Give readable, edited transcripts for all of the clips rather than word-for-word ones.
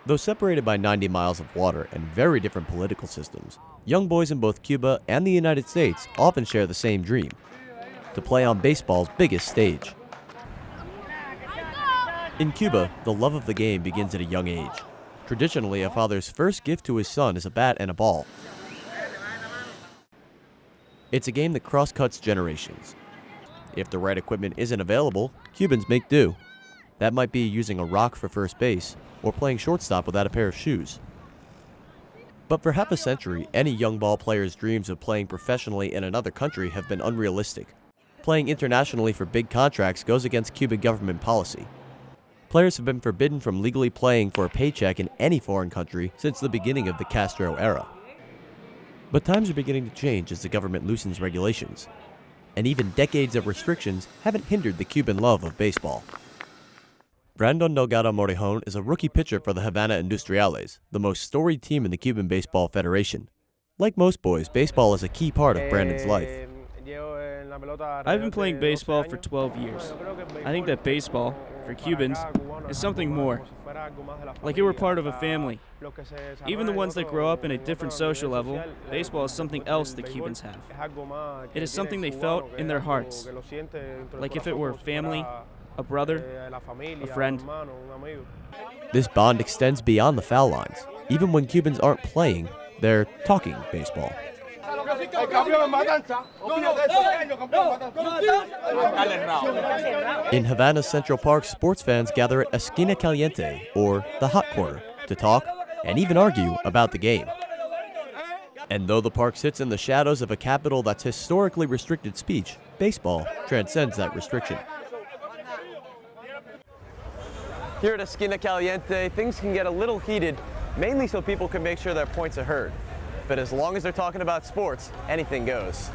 Though separated by 90 miles of water and very different political systems, young boys in both Cuba and the United States often share the same dream: to play on baseball's biggest stage. In Cuba, the love of the game begins at a young age. Traditionally, a father's first gift to his son is a bat and a ball. It's a game that cross-cuts generations. If the right equipment isn't available, Cubans make do. That might be using a rock for first base, or playing shortstop without a pair of shoes. But for half a century, any young ball player's dreams of playing professionally in another country have been unrealistic. Playing internationally for big contracts goes against Cuban government policy. Players have been forbidden from legally playing for a paycheck in any foreign country since the beginning of the Castro era. But times are beginning to change as the government loosens regulations. And even decades of restrictions haven't hindered the Cuban love of baseball. Brandon Delgado Morejon is a rookie pitcher for the Havana Industriales, the most storied team in the Cuban Baseball Federation. Like most boys, baseball is a key part of Brandon's life. I've been playing baseball for 12 years. I think that baseball, for Cubans, is something more. Like it were part of a family. Even the ones that grow up in a different social level, baseball is something else the Cubans have. It is something they felt in their hearts. Like if it were family, a brother, a friend. This bond extends beyond the foul lines. Even when Cubans aren't playing, they're talking baseball. In Havana's Central Park, sports fans gather at Esquina Caliente, or the hot corner, to talk and even argue about the game. And though the park sits in the shadows of a capital that's historically restricted speech, baseball transcends that restriction. Here at Esquina Caliente, things can get a little heated, mainly so people can make sure their points are heard. But as long as they're talking about sports, anything goes.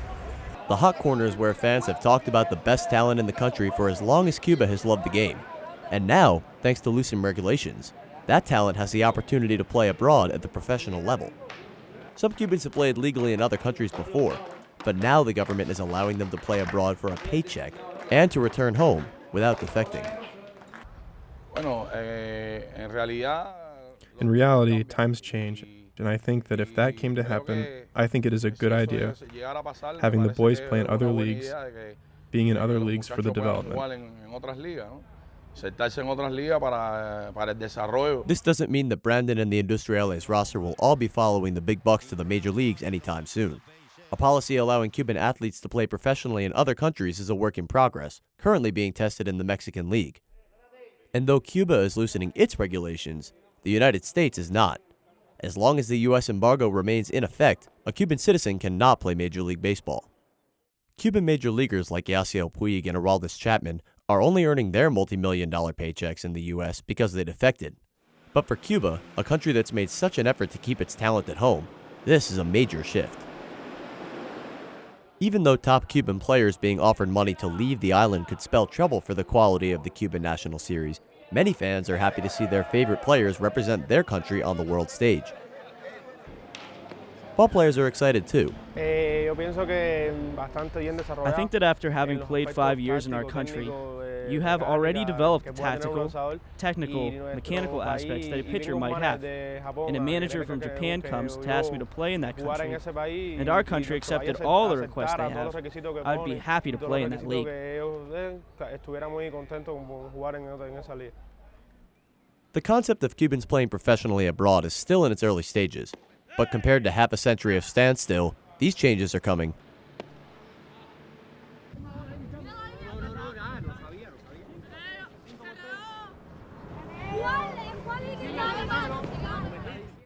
The hot corner is where fans have talked about the best talent in the country for as long as Cuba has loved the game. And now, thanks to loosened regulations, that talent has the opportunity to play abroad at the professional level. Some Cubans have played legally in other countries before, but now the government is allowing them to play abroad for a paycheck and to return home without defecting. In reality, times change, and I think that if that came to happen, I think it is a good idea, having the boys play in other leagues, being in other leagues for the development. This doesn't mean that Brandon and the Industriales roster will all be following the big bucks to the major leagues anytime soon. A policy allowing Cuban athletes to play professionally in other countries is a work in progress, currently being tested in the Mexican League. And though Cuba is loosening its regulations, the United States is not. As long as the U.S. embargo remains in effect, a Cuban citizen cannot play Major League Baseball. Cuban major leaguers like Yasiel Puig and Aroldis Chapman are only earning their multi-million-dollar paychecks in the U.S. because they defected. But for Cuba, a country that's made such an effort to keep its talent at home, this is a major shift. Even though top Cuban players being offered money to leave the island could spell trouble for the quality of the Cuban National Series, many fans are happy to see their favorite players represent their country on the world stage. Ballplayers are excited too. I think that after having played 5 years in our country, you have already developed the tactical, technical, mechanical aspects that a pitcher might have. And a manager from Japan comes to ask me to play in that country, and our country accepted all the requests they have. I'd be happy to play in that league. The concept of Cubans playing professionally abroad is still in its early stages, but compared to half a century of standstill, these changes are coming.